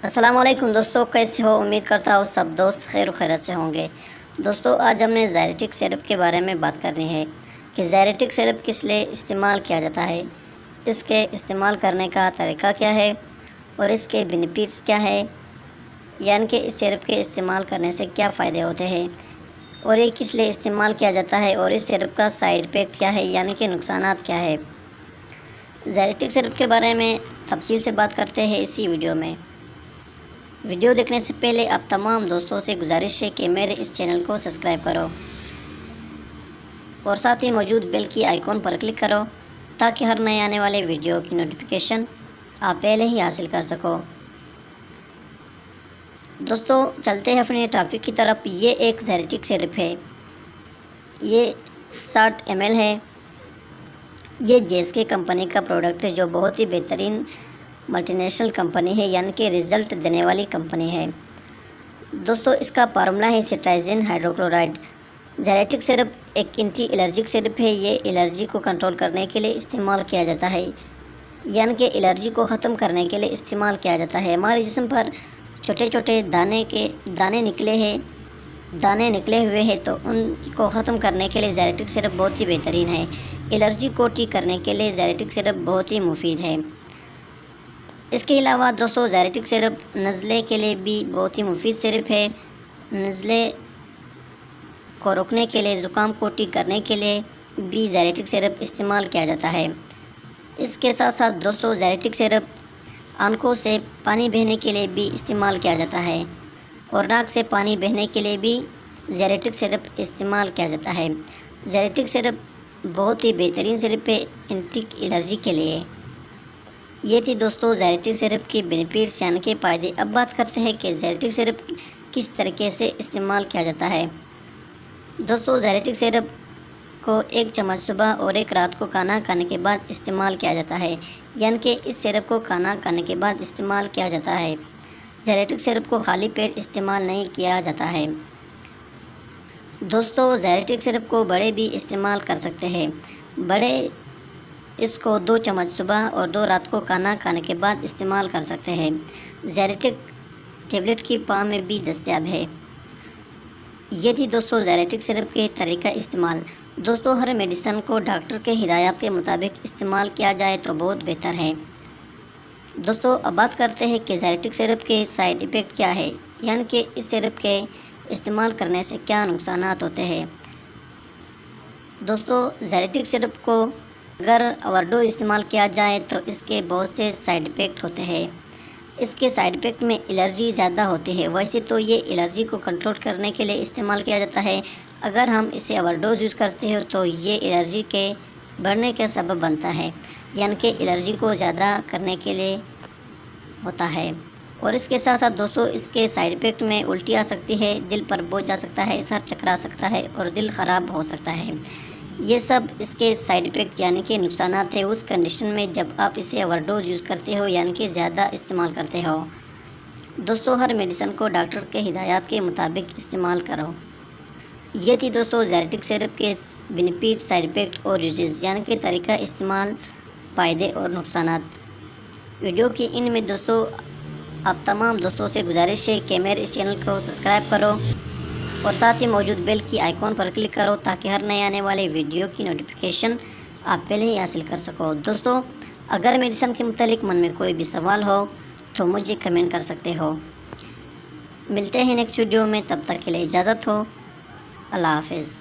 अस्सलाम वालेकुम दोस्तों, कैसे हो। उम्मीद करता हूँ सब दोस्त खैर खैरत से होंगे। दोस्तों, आज हमने ज़ायरेटिक सिरप के बारे में बात करनी है कि ज़ायरेटिक सिरप किस लिए इस्तेमाल किया जाता है, इसके इस्तेमाल करने का तरीका क्या है और इसके बेनिफिट्स क्या है, यानी कि इस सिरप के इस्तेमाल करने से क्या फ़ायदे होते हैं और ये किस लिए इस्तेमाल किया जाता है और इस सिरप का साइड इफ़ेक्ट क्या है, यानी कि नुकसानात क्या है। ज़ायरेटिक सिरप के बारे में तफसील से बात करते हैं इसी वीडियो में। वीडियो देखने से पहले आप तमाम दोस्तों से गुजारिश है कि मेरे इस चैनल को सब्सक्राइब करो और साथ ही मौजूद बेल की आइकॉन पर क्लिक करो ताकि हर नए आने वाले वीडियो की नोटिफिकेशन आप पहले ही हासिल कर सको। दोस्तों, चलते हैं अपने टॉपिक की तरफ। ये एक ज़ायरेटिक सिरप है, ये 60 ml है। ये जेएसके कंपनी का प्रोडक्ट है जो बहुत ही बेहतरीन मल्टीनेशनल कंपनी है, यानी कि रिज़ल्ट देने वाली कंपनी है। दोस्तों, इसका फार्मूला है सिट्राइजिन हाइड्रोक्लोराइड। ज़ायरेटिक सिरप एक एंटी एलर्जिक सिरप है। ये एलर्जी को कंट्रोल करने के लिए इस्तेमाल किया जाता है, यानी कि एलर्जी को ख़त्म करने के लिए इस्तेमाल किया जाता है। हमारे जिस्म पर छोटे छोटे दाने निकले हुए हैं, तो उनको ख़त्म करने के लिए ज़ायरेटिक सिरप बहुत ही बेहतरीन है। एलर्जी को ठीक करने के लिए ज़ायरेटिक सिरप बहुत ही मुफीद है। इसके अलावा दोस्तों, ज़ायरेटिक सिरप नज़ले के लिए भी बहुत ही मुफीद सिरप है। नज़ले को रोकने के लिए, ज़ुकाम को ठीक करने के लिए भी ज़ायरेटिक सिरप इस्तेमाल किया जाता है। इसके साथ साथ दोस्तों, ज़ायरेटिक सिरप आंखों से पानी बहने के लिए भी इस्तेमाल किया जाता है और नाक से पानी बहने के लिए भी ज़ायरेटिक सिरप इस्तेमाल किया जाता है। ज़ायरेटिक सिरप बहुत ही बेहतरीन सिरप है एंटी एलर्जी के लिए। ये थी दोस्तों ज़ायरेटिक सिरप की बेनिफिट्स, यानी कि फ़ायदे। अब बात करते हैं कि ज़ायरेटिक सिरप किस तरीके से इस्तेमाल किया जाता है। दोस्तों, ज़ायरेटिक सिरप को 1 चम्मच सुबह और 1 रात को खाना खाने के बाद इस्तेमाल किया जाता है, यानी कि इस सिरप को खाना खाने के बाद इस्तेमाल किया जाता है। ज़ायरेटिक सिरप को खाली पेट इस्तेमाल नहीं किया जाता है। दोस्तों, ज़ायरेटिक सिरप को बड़े भी इस्तेमाल कर सकते हैं। बड़े इसको 2 चम्मच सुबह और 2 रात को खाना खाने के बाद इस्तेमाल कर सकते हैं। ज़ायरेटिक टेबलेट की फॉर्म में भी दस्तयाब है। ये थी दोस्तों ज़ायरेटिक सिरप के तरीका इस्तेमाल। दोस्तों, हर मेडिसिन को डॉक्टर के हिदायत के मुताबिक इस्तेमाल किया जाए तो बहुत बेहतर है। दोस्तों, अब बात करते हैं कि ज़ायरेटिक सिरप के साइड इफ़ेक्ट क्या है, यानी कि इस सिरप के इस्तेमाल करने से क्या नुकसानात होते हैं। दोस्तों, ज़ायरेटिक सिरप को अगर ओवरडोज इस्तेमाल किया जाए तो इसके बहुत से साइड इफ़ेक्ट होते हैं। इसके साइड इफ़ेक्ट में एलर्जी ज़्यादा होती है। वैसे तो ये एलर्जी को कंट्रोल करने के लिए इस्तेमाल किया जाता है। अगर हम इसे ओवरडोज यूज़ करते हैं तो ये एलर्जी के बढ़ने का सबब बनता है, यानी कि एलर्जी को ज़्यादा करने के लिए होता है। और इसके साथ साथ दोस्तों, इसके साइड इफ़ेक्ट में उल्टी आ सकती है, दिल पर बोझ जा सकता है, सर चकरा सकता है और दिल ख़राब हो सकता है। ये सब इसके साइड इफ़ेक्ट यानी कि नुकसानात है उस कंडीशन में जब आप इसे ओवरडोज यूज़ करते हो, यानी कि ज़्यादा इस्तेमाल करते हो। दोस्तों, हर मेडिसिन को डॉक्टर के हिदायत के मुताबिक इस्तेमाल करो। ये थी दोस्तों ज़ायरेटिक सिरप के बेनिफिट, साइड इफ़ेक्ट और यूजेस, यानी कि तरीका इस्तेमाल, फ़ायदे और नुकसानात। वीडियो की इन में दोस्तों, आप तमाम दोस्तों से गुजारिश है कि मेरे इस चैनल को सब्सक्राइब करो और साथ ही मौजूद बेल की आइकॉन पर क्लिक करो ताकि हर नए आने वाले वीडियो की नोटिफिकेशन आप पहले ही हासिल कर सको। दोस्तों, अगर मेडिसिन के मुतालिक मन में कोई भी सवाल हो तो मुझे कमेंट कर सकते हो। मिलते हैं नेक्स्ट वीडियो में, तब तक के लिए इजाज़त हो। अल्लाह हाफ़िज़।